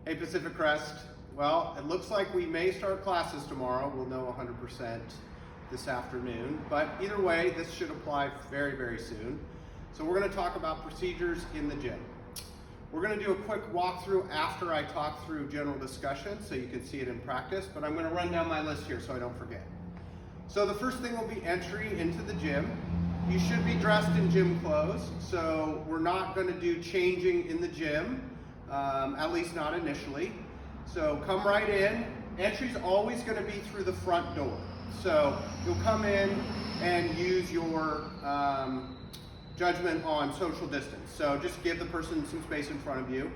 Hey Pacific Crest, well, it looks like we may start classes tomorrow. We'll know 100% this afternoon, but either way, this should apply very, very soon. So we're gonna talk about procedures in the gym. We're gonna do a quick walkthrough after I talk through general discussion so you can see it in practice, but I'm gonna run down my list here so I don't forget. So the first thing will be entry into the gym. You should be dressed in gym clothes, so we're not gonna do changing in the gym, at least not initially. So come right in. Entry's always gonna be through the front door. So you'll come in and use your judgment on social distance. So just give the person some space in front of you.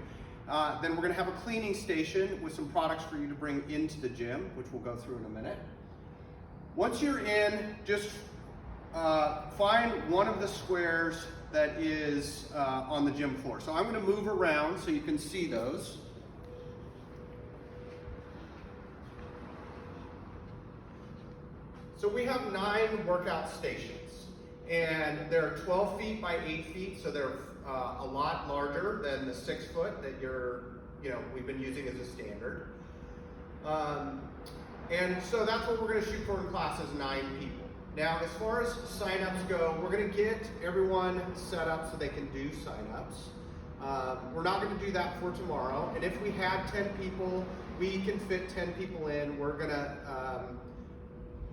Then we're gonna have a cleaning station with some products for you to bring into the gym, which we'll go through in a minute. Once you're in, just find one of the squares that is on the gym floor. So I'm going to move around so you can see those. So we have 9 workout stations, and they're 12 feet by 8 feet, so they're a lot larger than the 6 foot that we've been using as a standard. And so that's what we're going to shoot for in classes, 9 people. Now, as far as signups go, we're going to get everyone set up so they can do signups. We're not going to do that for tomorrow. And if we had 10 people, we can fit 10 people in. We're going to,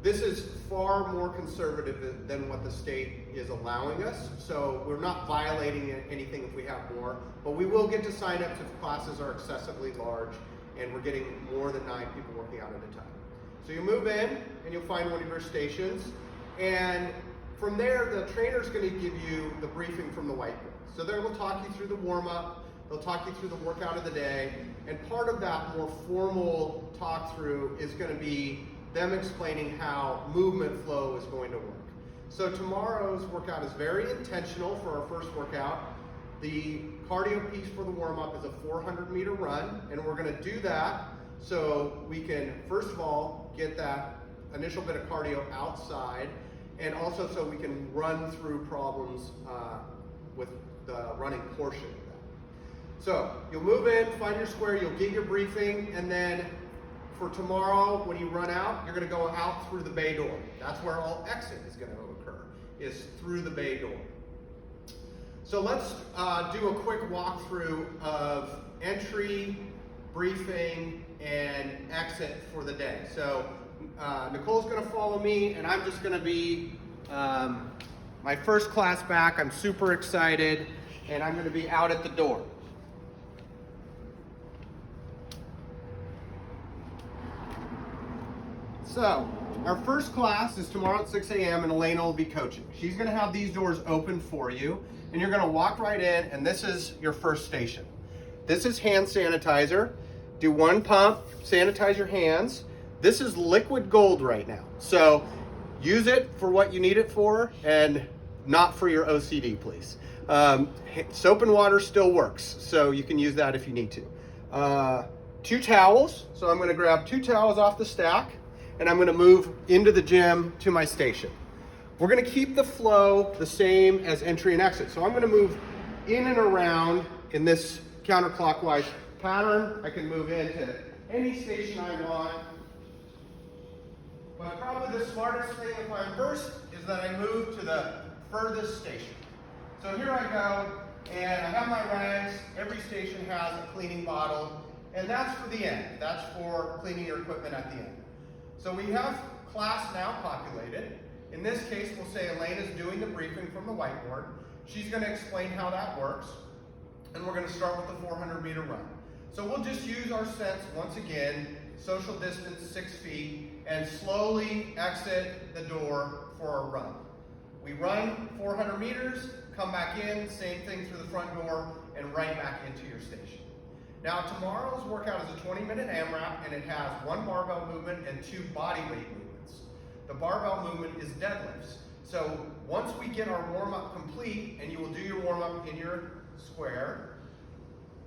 this is far more conservative than what the state is allowing us. So we're not violating anything if we have more, but we will get to signups if classes are excessively large and we're getting more than 9 people working out at a time. So you move in and you'll find one of your stations. And from there, the trainer's going to give you the briefing from the whiteboard. So they will talk you through the warm-up, they'll talk you through the workout of the day, and part of that more formal talk through is going to be them explaining how movement flow is going to work. So tomorrow's workout is very intentional for our first workout. The cardio piece for the warm-up is a 400-meter run, and we're going to do that so we can, first of all, get that initial bit of cardio outside, and also so we can run through problems with the running portion of that. So you'll move in, find your square, you'll get your briefing, and then for tomorrow, when you run out, you're going to go out through the bay door. That's where all exit is going to occur, is through the bay door. So let's do a quick walkthrough of entry, briefing, and exit for the day. So Nicole's going to follow me, and I'm just going to be my first class back. I'm super excited, and I'm going to be out at the door. So our first class is tomorrow at 6 a.m. and Elena will be coaching. She's going to have these doors open for you, and you're going to walk right in, and this is your first station. This is hand sanitizer. Do 1 pump, sanitize your hands. This is liquid gold right now. So use it for what you need it for and not for your OCD, please. Soap and water still works, so you can use that if you need to. 2 towels. So I'm going to grab 2 towels off the stack, and I'm going to move into the gym to my station. We're going to keep the flow the same as entry and exit. So I'm going to move in and around in this counterclockwise pattern. I can move into any station I want. But probably the smartest thing if I'm first is that I move to the furthest station. So here I go, and I have my rags. Every station has a cleaning bottle, and that's for the end. That's for cleaning your equipment at the end. So we have class now populated. In this case, we'll say Elena's doing the briefing from the whiteboard. She's going to explain how that works, and we're going to start with the 400-meter run. So we'll just use our sense once again, social distance 6 feet, and slowly exit the door for a run. We run 400 meters, come back in, same thing through the front door, and right back into your station. Now tomorrow's workout is a 20-minute AMRAP, and it has 1 barbell movement and 2 body weight movements. The barbell movement is deadlifts. So once we get our warm-up complete, and you will do your warm-up in your square,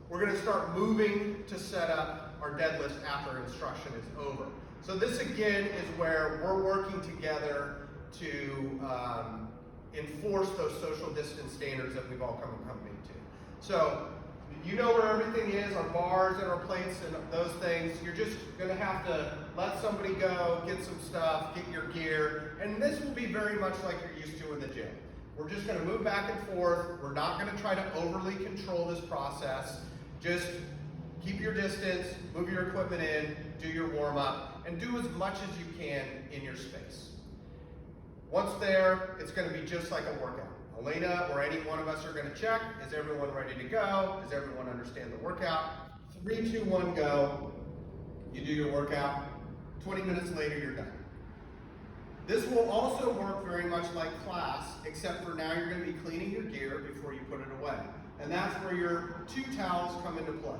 we're going to start moving to set up our deadlifts after instruction is over. So this again is where we're working together to enforce those social distance standards that we've all come to. So you know where everything is, our bars and our plates and those things. You're just gonna have to let somebody go, get some stuff, get your gear, and this will be very much like you're used to in the gym. We're just gonna move back and forth. We're not gonna try to overly control this process. Just keep your distance, move your equipment in, do your warm up, and do as much as you can in your space. Once there, it's gonna be just like a workout. Elena or any one of us are gonna check, is everyone ready to go? Does everyone understand the workout? 3, 2, 1, go. You do your workout, 20 minutes later, you're done. This will also work very much like class, except for now you're gonna be cleaning your gear before you put it away. And that's where your 2 towels come into play.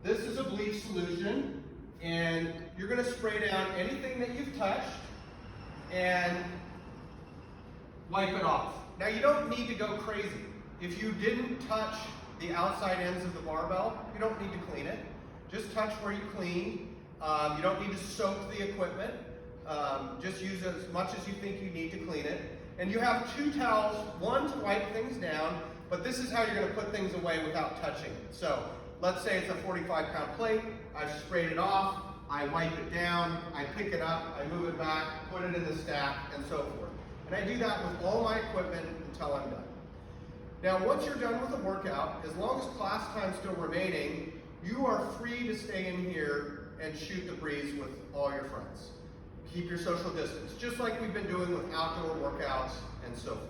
This is a bleach solution, and you're gonna spray down anything that you've touched and wipe it off. Now you don't need to go crazy. If you didn't touch the outside ends of the barbell, you don't need to clean it. Just touch where you clean. You don't need to soak the equipment. Just use as much as you think you need to clean it. And you have 2 towels, one to wipe things down, but this is how you're gonna put things away without touching it. So let's say it's a 45-pound plate. I've sprayed it off. I wipe it down. I pick it up. I move it back, put it in the stack, and so forth. And I do that with all my equipment until I'm done. Now, once you're done with the workout, as long as class time's still remaining, you are free to stay in here and shoot the breeze with all your friends. Keep your social distance, just like we've been doing with outdoor workouts and so forth.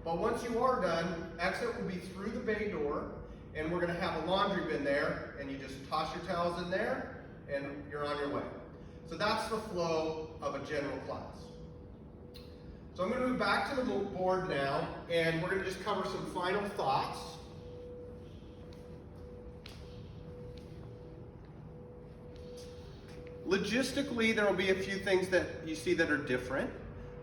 But once you are done, exit will be through the bay door, and we're gonna have a laundry bin there, and you just toss your towels in there, and you're on your way. So that's the flow of a general class. So I'm going to move back to the board now, and we're going to just cover some final thoughts. Logistically, there will be a few things that you see that are different.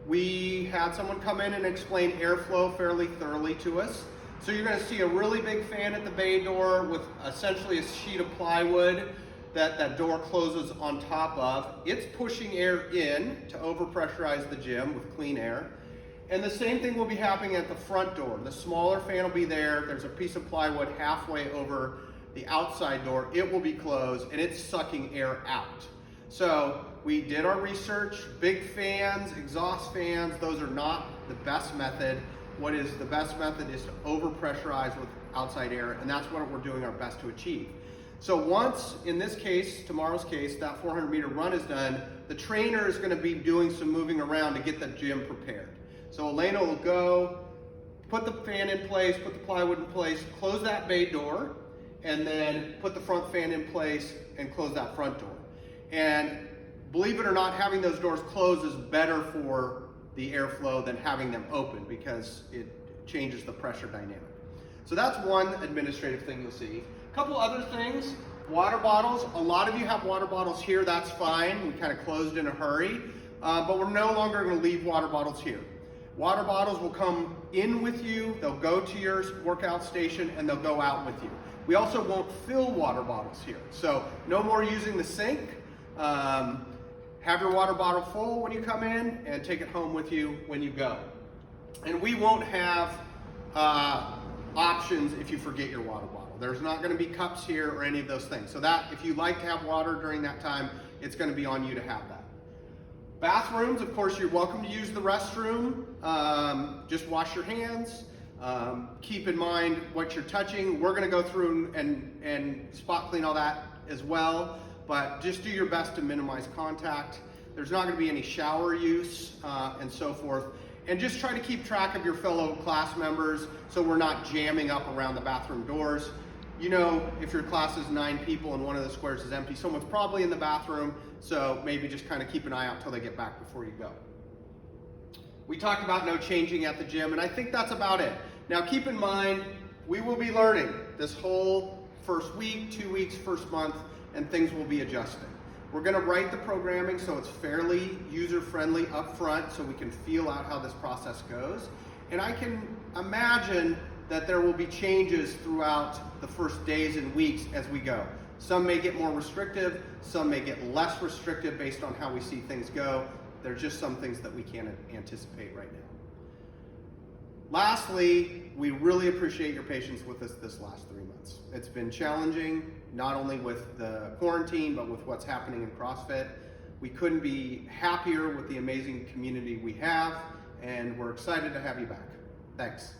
We had someone come in and explain airflow fairly thoroughly to us. So you're going to see a really big fan at the bay door with essentially a sheet of plywood that door closes on top of. It's pushing air in to overpressurize the gym with clean air. And the same thing will be happening at the front door. The smaller fan will be there. There's a piece of plywood halfway over the outside door. It will be closed, and it's sucking air out. So we did our research. Big fans, exhaust fans, those are not the best method. What is the best method is to overpressurize with outside air, and that's what we're doing our best to achieve. So once, in this case, tomorrow's case, that 400-meter run is done, the trainer is going to be doing some moving around to get the gym prepared. So Elena will go, put the fan in place, put the plywood in place, close that bay door, and then put the front fan in place and close that front door. And believe it or not, having those doors closed is better for the airflow than having them open because it changes the pressure dynamic. So that's one administrative thing you'll see. Couple other things, water bottles. A lot of you have water bottles here, that's fine. We kind of closed in a hurry, but we're no longer going to leave water bottles here. Water bottles will come in with you, they'll go to your workout station, and they'll go out with you. We also won't fill water bottles here, so no more using the sink. Have your water bottle full when you come in and take it home with you when you go. And we won't have options if you forget your water bottle. There's not going to be cups here or any of those things. So that, if you like to have water during that time, it's going to be on you to have that. Bathrooms, of course, you're welcome to use the restroom. Just wash your hands. Keep in mind what you're touching. We're going to go through and spot clean all that as well, but just do your best to minimize contact. There's not going to be any shower use and so forth. And just try to keep track of your fellow class members so we're not jamming up around the bathroom doors. You know, if your class is 9 people and one of the squares is empty, someone's probably in the bathroom, so maybe just kind of keep an eye out till they get back before you go. We talked about no changing at the gym, and I think that's about it. Now keep in mind, we will be learning this whole first week, 2 weeks, first month, and things will be adjusting. We're going to write the programming so it's fairly user-friendly up front so we can feel out how this process goes. And I can imagine that there will be changes throughout the first days and weeks as we go. Some may get more restrictive, some may get less restrictive based on how we see things go. There's just some things that we can't anticipate right now. Lastly, we really appreciate your patience with us this last 3 months. It's been challenging, not only with the quarantine, but with what's happening in CrossFit. We couldn't be happier with the amazing community we have, and we're excited to have you back. Thanks.